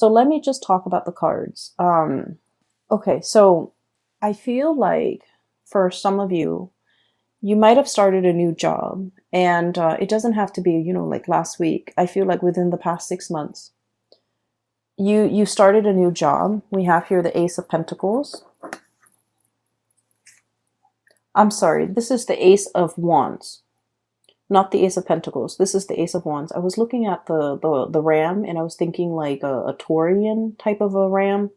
So let me just talk about the cards. Okay, so I feel like for some of you, you might have started a new job, and it doesn't have to be, like last week. I feel like within the past 6 months, you started a new job. We have here the Ace of Pentacles. I'm sorry, this is the Ace of Wands, not the Ace of Pentacles. This is the Ace of Wands. I was looking at the ram, and I was thinking like a Taurian type of a ram.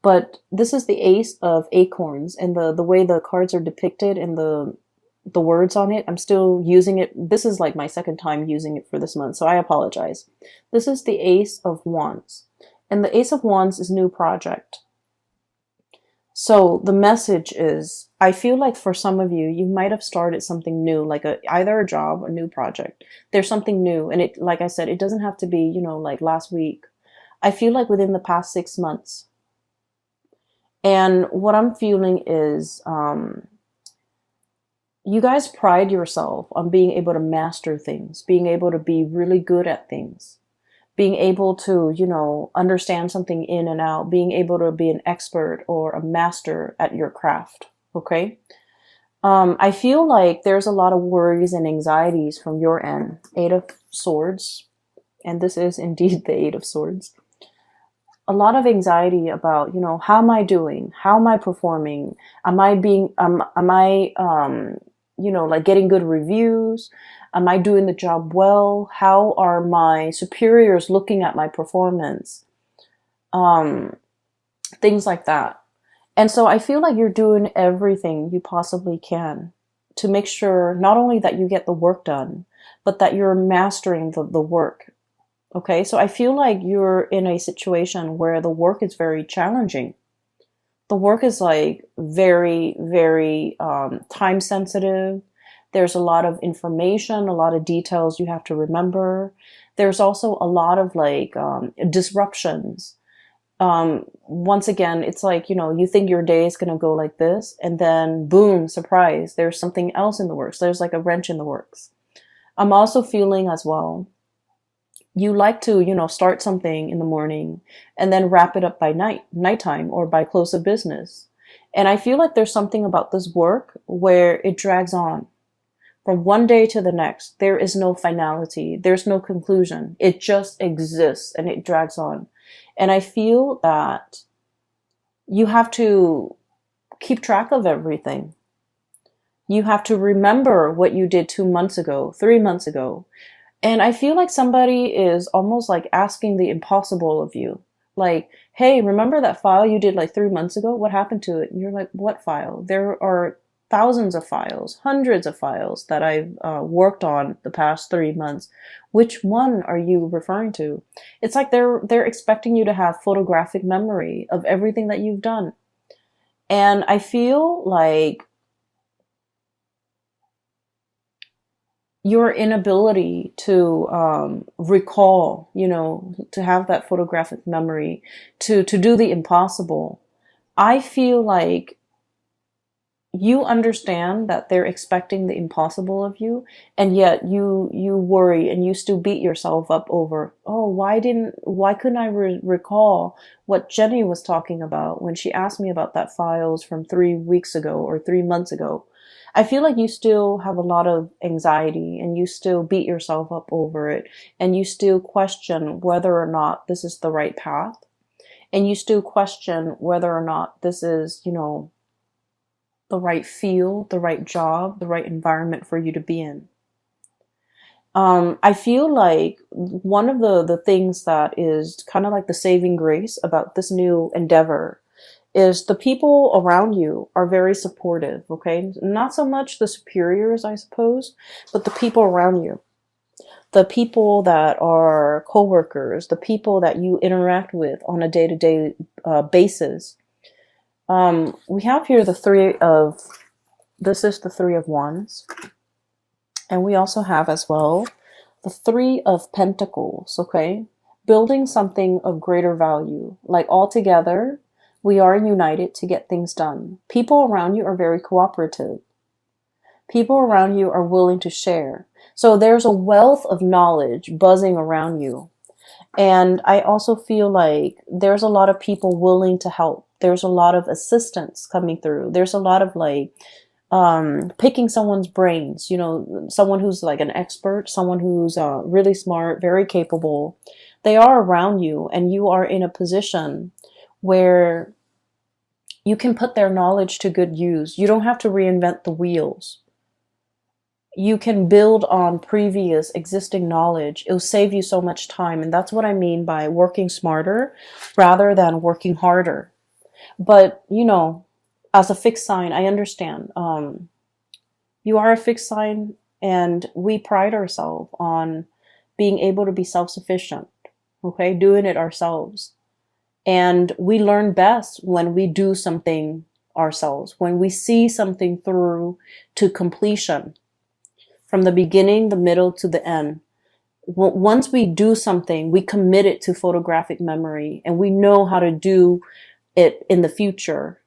But this is the Ace of Acorns, and the way the cards are depicted and the words on it, I'm still using it. This is like my second time using it for this month, so I apologize. This is the Ace of Wands, and the Ace of Wands is new project. So the message is, I feel like for some of you, you might have started something new, like either a job or new project. There's something new, and it, like I said, it doesn't have to be, like last week. I feel like within the past 6 months. And what I'm feeling is, you guys pride yourself on being able to master things, being able to be really good at things, being able to, understand something in and out, being able to be an expert or a master at your craft. Okay. I feel like there's a lot of worries and anxieties from your end. Eight of Swords. And this is indeed the Eight of Swords. A lot of anxiety about, how am I doing? How am I performing? Am I like getting good reviews? Am I doing the job well? How are my superiors looking at my performance? Things like that. And so I feel like you're doing everything you possibly can to make sure not only that you get the work done, but that you're mastering the work. Okay, so I feel like you're in a situation where the work is very challenging. The work is like very, very time sensitive. There's a lot of information, a lot of details you have to remember. There's also a lot of like disruptions. Once again, it's like, you think your day is going to go like this, and then boom, surprise, there's something else in the works. There's like a wrench in the works. I'm also feeling as well, you like to, start something in the morning and then wrap it up by nighttime or by close of business. And I feel like there's something about this work where it drags on from one day to the next. There is no finality. There's no conclusion. It just exists and it drags on. And I feel that you have to keep track of everything. You have to remember what you did 2 months ago, 3 months ago. And I feel like somebody is almost like asking the impossible of you. Like, hey, remember that file you did like 3 months ago? What happened to it? And you're like, what file? There are thousands of files, hundreds of files that I've worked on the past 3 months. Which one are you referring to? It's like they're expecting you to have photographic memory of everything that you've done. And I feel like your inability to recall, to have that photographic memory, to do the impossible. I feel like you understand that they're expecting the impossible of you, and yet you worry and you still beat yourself up over, oh, why couldn't I recall what Jenny was talking about when she asked me about that files from 3 weeks ago or 3 months ago. I feel like you still have a lot of anxiety and you still beat yourself up over it, and you still question whether or not this is the right path, and you still question whether or not this is, the right field, the right job, the right environment for you to be in. I feel like one of the things that is kind of like the saving grace about this new endeavor is the people around you are very supportive, okay? Not so much the superiors, I suppose, but the people around you. The people that are coworkers, the people that you interact with on a day-to-day basis. We have here this is the Three of Wands. And we also have as well the Three of Pentacles, okay? Building something of greater value. Like all together, we are united to get things done. People around you are very cooperative. People around you are willing to share. So there's a wealth of knowledge buzzing around you. And I also feel like there's a lot of people willing to help. There's a lot of assistance coming through. There's a lot of like picking someone's brains, you know, someone who's like an expert, someone who's really smart, very capable. They are around you, and you are in a position where you can put their knowledge to good use. You don't have to reinvent the wheels. You can build on previous existing knowledge. It'll save you so much time. And that's what I mean by working smarter rather than working harder. But, you know, as a fixed sign, I understand. You are a fixed sign, and we pride ourselves on being able to be self-sufficient, okay, doing it ourselves. And we learn best when we do something ourselves, when we see something through to completion, from the beginning, the middle to the end. Once we do something, we commit it to photographic memory, and we know how to do it in the future.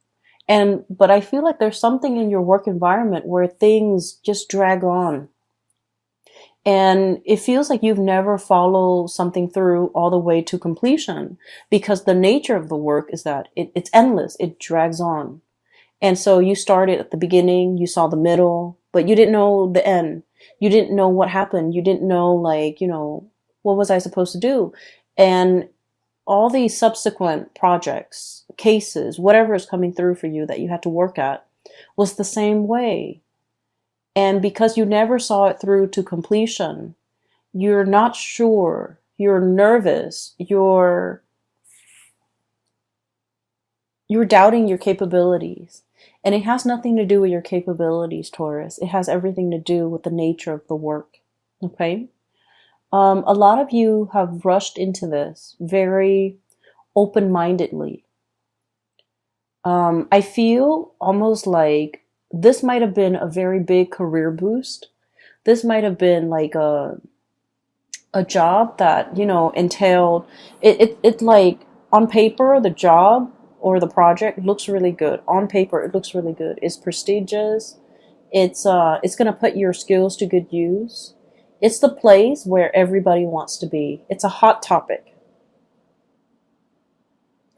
But I feel like there's something in your work environment where things just drag on. And it feels like you've never followed something through all the way to completion, because the nature of the work is that it's endless. It drags on. And so you started at the beginning, you saw the middle, but you didn't know the end. You didn't know what happened. You didn't know, like, you know, what was I supposed to do? And all these subsequent projects, cases, whatever is coming through for you that you had to work at was the same way. And because you never saw it through to completion, you're not sure, you're nervous, you're doubting your capabilities. And it has nothing to do with your capabilities, Taurus. It has everything to do with the nature of the work. Okay? A lot of you have rushed into this very open-mindedly. I feel almost like this might have been a very big career boost. This might have been like a job that, you know, entailed it like on paper, the job or the project looks really good. On paper, it looks really good. It's prestigious. It's going to put your skills to good use. It's the place where everybody wants to be. It's a hot topic.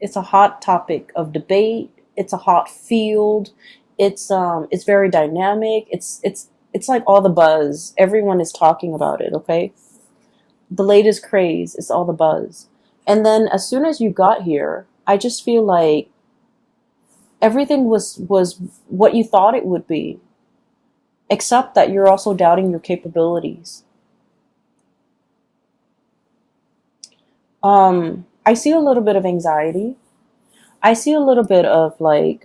It's a hot topic of debate. It's a hot field. It's very dynamic. It's like all the buzz. Everyone is talking about it, okay? The latest craze is all the buzz. And then as soon as you got here, I just feel like everything was what you thought it would be, except that you're also doubting your capabilities. I see a little bit of anxiety. I see a little bit of like,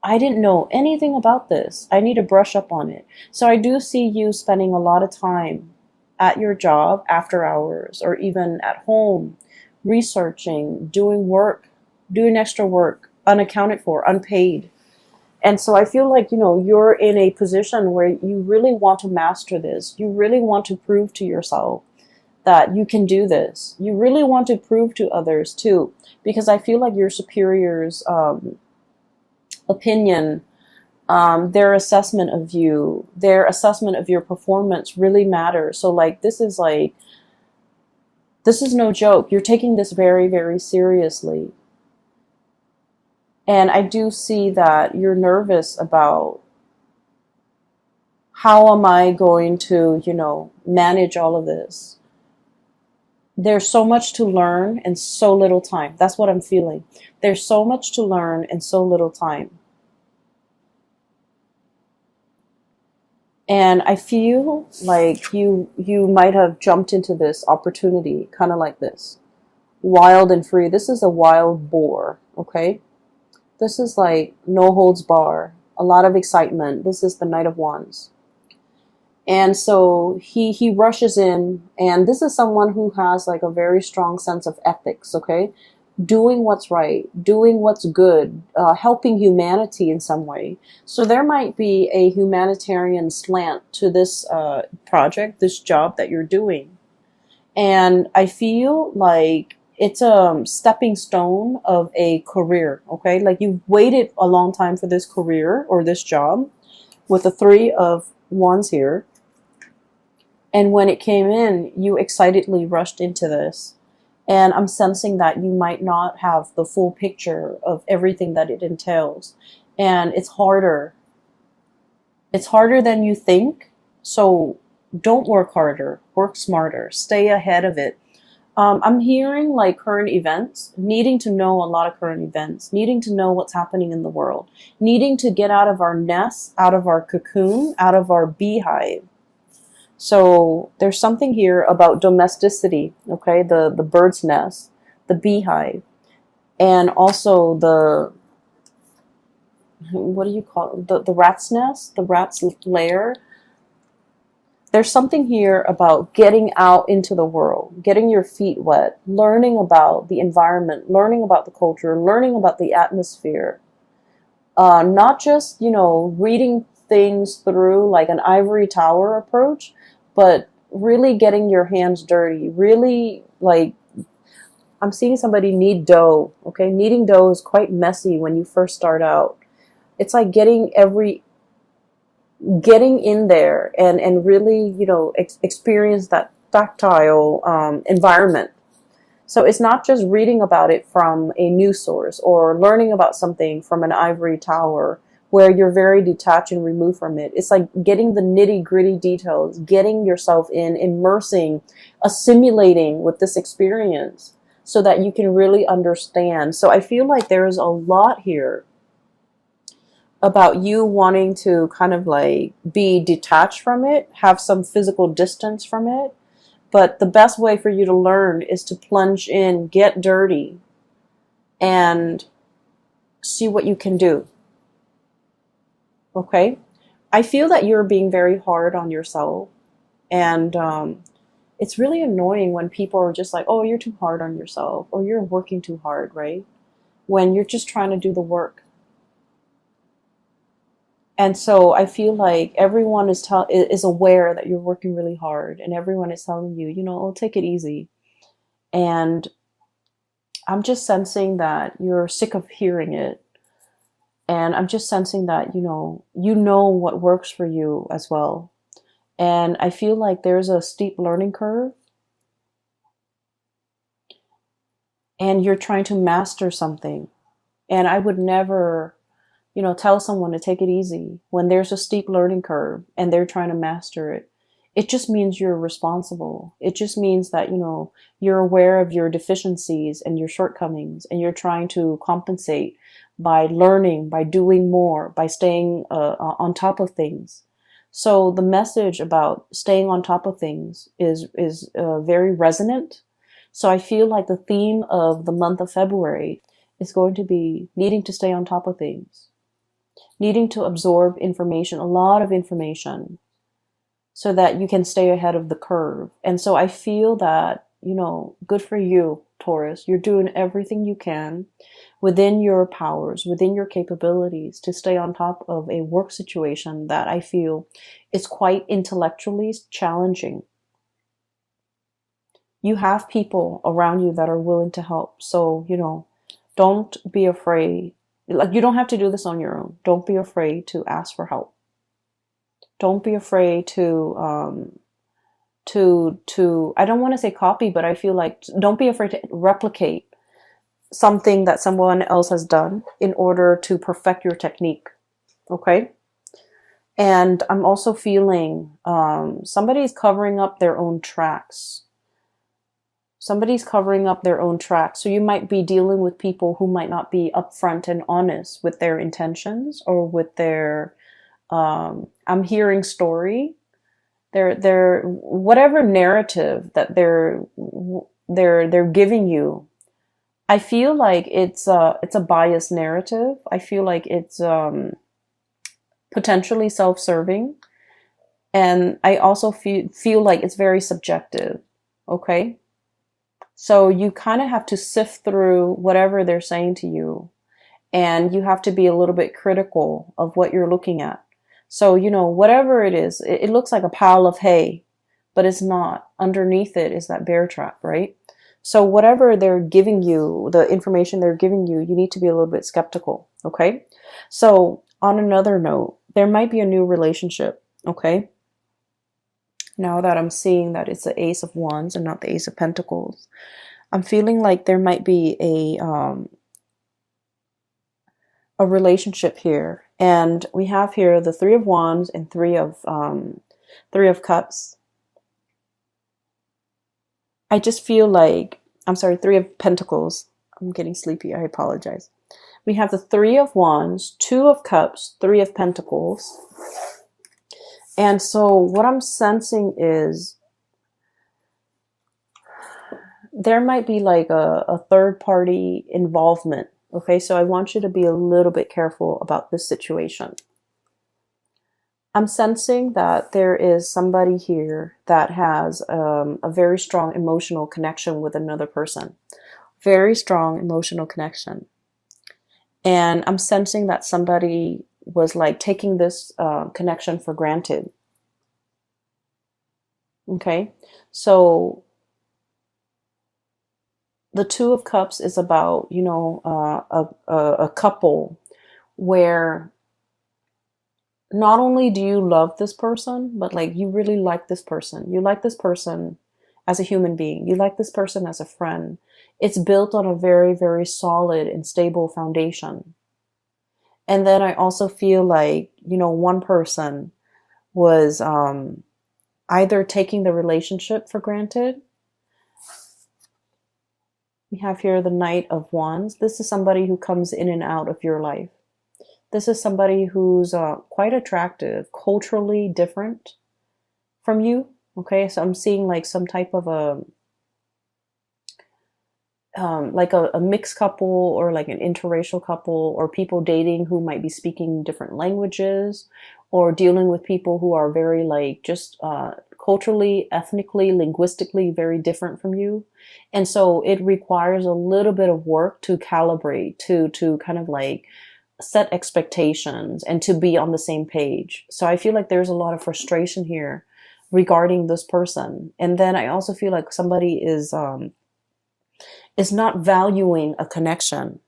I didn't know anything about this. I need to brush up on it. So I do see you spending a lot of time at your job after hours, or even at home, researching, doing work, doing extra work, unaccounted for, unpaid. And so I feel like, you know, you're in a position where you really want to master this. You really want to prove to yourself that you can do this. You really want to prove to others too, because I feel like your superiors' opinion, their assessment of you, their assessment of your performance really matters. So like, this is no joke. You're taking this very, very seriously. And I do see that you're nervous about how am I going to, you know, manage all of this. There's so much to learn and so little time. That's what I'm feeling. There's so much to learn and so little time. And I feel like you might have jumped into this opportunity kind of like this. Wild and free. This is a wild boar, okay? This is like no holds bar. A lot of excitement. This is the Knight of Wands. And so he rushes in, and this is someone who has like a very strong sense of ethics, okay? Doing what's right, doing what's good, helping humanity in some way. So there might be a humanitarian slant to this project, this job that you're doing. And I feel like it's a stepping stone of a career, okay? Like you've waited a long time for this career or this job with the Three of Wands here. And when it came in, you excitedly rushed into this. And I'm sensing that you might not have the full picture of everything that it entails. And it's harder. It's harder than you think. So don't work harder, work smarter, stay ahead of it. I'm hearing like current events, needing to know a lot of current events, needing to know what's happening in the world, needing to get out of our nest, out of our cocoon, out of our beehive. So there's something here about domesticity, okay? The bird's nest, the beehive, and also the, what do you call it? The rat's nest, the rat's lair. There's something here about getting out into the world, getting your feet wet, learning about the environment, learning about the culture, learning about the atmosphere. Not just, reading things through like an ivory tower approach, but really getting your hands dirty, really like, I'm seeing somebody knead dough, okay? Kneading dough is quite messy when you first start out. It's like getting in there and really, experience that tactile environment. So it's not just reading about it from a news source or learning about something from an ivory tower where you're very detached and removed from it. It's like getting the nitty gritty details, getting yourself in, immersing, assimilating with this experience so that you can really understand. So I feel like there is a lot here about you wanting to kind of like be detached from it, have some physical distance from it. But the best way for you to learn is to plunge in, get dirty, and see what you can do. Okay? I feel that you're being very hard on yourself. And it's really annoying when people are just like, oh, you're too hard on yourself, or you're working too hard, right? When you're just trying to do the work. And so I feel like everyone is aware that you're working really hard, and everyone is telling you, oh, take it easy. And I'm just sensing that you're sick of hearing it. And I'm just sensing that, you know what works for you as well. And I feel like there's a steep learning curve, and you're trying to master something. And I would never, tell someone to take it easy when there's a steep learning curve and they're trying to master it. It just means you're responsible. It just means that, you're aware of your deficiencies and your shortcomings, and you're trying to compensate by learning, by doing more, by staying on top of things. So the message about staying on top of things is very resonant. So I feel like the theme of the month of February is going to be needing to stay on top of things, needing to absorb information, a lot of information, so that you can stay ahead of the curve. And so I feel that, good for you, Taurus. You're doing everything you can within your powers, within your capabilities to stay on top of a work situation that I feel is quite intellectually challenging. You have people around you that are willing to help. So, don't be afraid. Like, you don't have to do this on your own. Don't be afraid to ask for help. Don't be afraid to I don't want to say copy, but I feel like don't be afraid to replicate something that someone else has done in order to perfect your technique. Okay? And I'm also feeling somebody's covering up their own tracks. Somebody's covering up their own tracks. So you might be dealing with people who might not be upfront and honest with their intentions or with their I'm hearing story. They're whatever narrative that they're giving you. I feel like it's a biased narrative. I feel like it's potentially self-serving, and I also feel like it's very subjective. Okay, so you kind of have to sift through whatever they're saying to you, and you have to be a little bit critical of what you're looking at. So, whatever it is, it looks like a pile of hay, but it's not. Underneath it is that bear trap, right? So whatever they're giving you, the information they're giving you, you need to be a little bit skeptical, okay? So on another note, there might be a new relationship, okay? Now that I'm seeing that it's the Ace of Wands and not the Ace of Pentacles, I'm feeling like there might be a relationship here. And we have here the Three of Wands and Three of Cups. I just feel like, I'm sorry, Three of Pentacles. I'm getting sleepy. I apologize. We have the Three of Wands, Two of Cups, Three of Pentacles. And so what I'm sensing is there might be like a third party involvement. Okay, so I want you to be a little bit careful about this situation. I'm sensing that there is somebody here that has a very strong emotional connection with another person. Very strong emotional connection. And I'm sensing that somebody was like taking this connection for granted. Okay, so the Two of Cups is about, you know, a couple where not only do you love this person, but like you really like this person. You like this person as a human being. You like this person as a friend. It's built on a very, very solid and stable foundation. And then I also feel like, you know, one person was either taking the relationship for granted. We have here the Knight of Wands. This is somebody who comes in and out of your life. This is somebody who's quite attractive, culturally different from you. Okay, so I'm seeing like some type of a mixed couple or like an interracial couple or people dating who might be speaking different languages or dealing with people who are very like just culturally, ethnically, linguistically very different from you. And so it requires a little bit of work to calibrate, to kind of like set expectations and to be on the same page. So I feel like there's a lot of frustration here regarding this person. And then I also feel like somebody is not valuing a connection.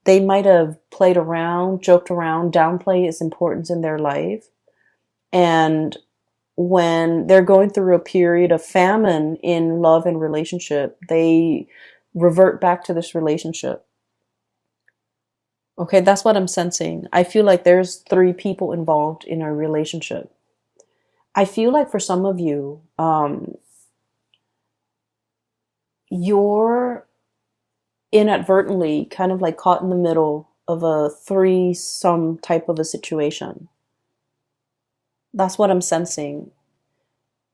They might have played around, joked around, downplay its importance in their life. And when they're going through a period of famine in love and relationship, they revert back to this relationship. Okay, that's what I'm sensing. I feel like there's three people involved in a relationship. I feel like for some of you, you're inadvertently kind of like caught in the middle of a threesome type of a situation. That's what I'm sensing.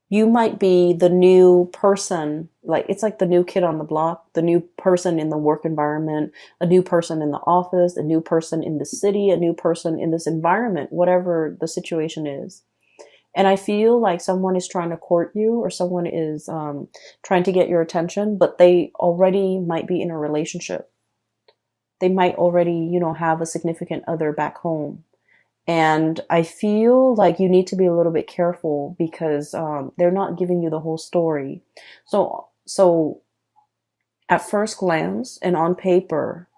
You might be the new person, like it's like the new kid on the block, the new person in the work environment, a new person in the office, a new person in the city, a new person in this environment, whatever the situation is. And I feel like someone is trying to court you or someone is trying to get your attention, but they already might be in a relationship. They might already, you know, have a significant other back home. And I feel like you need to be a little bit careful because they're not giving you the whole story. So at first glance and on paper,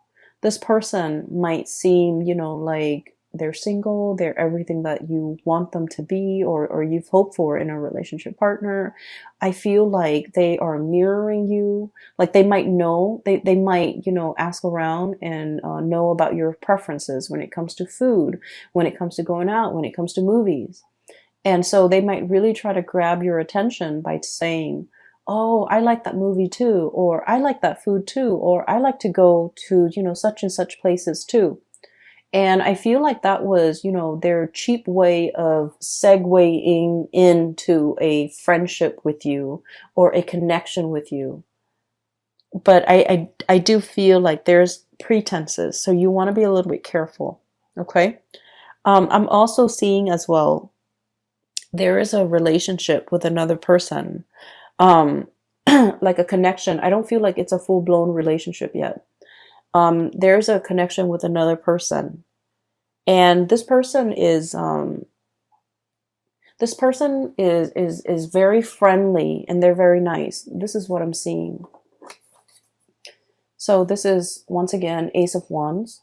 this person might seem, you know, like they're single, they're everything that you want them to be or you've hoped for in a relationship partner. I feel like they are mirroring you. Like they might know, they might, you know, ask around and know about your preferences when it comes to food, when it comes to going out, when it comes to movies. And so they might really try to grab your attention by saying, oh, I like that movie too, or I like that food too, or I like to go to, you know, such and such places too. And I feel like that was, you know, their cheap way of segueing into a friendship with you or a connection with you. But I do feel like there's pretenses, so you want to be a little bit careful. Okay. I'm also seeing as well, there is a relationship with another person, um, like a connection. I don't feel like it's a full blown relationship yet. There's a connection with another person. And this person is very friendly and they're very nice. This is what I'm seeing. So this is once again Ace of Wands,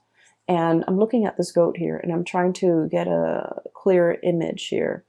and I'm looking at this goat here and I'm trying to get a clear image here.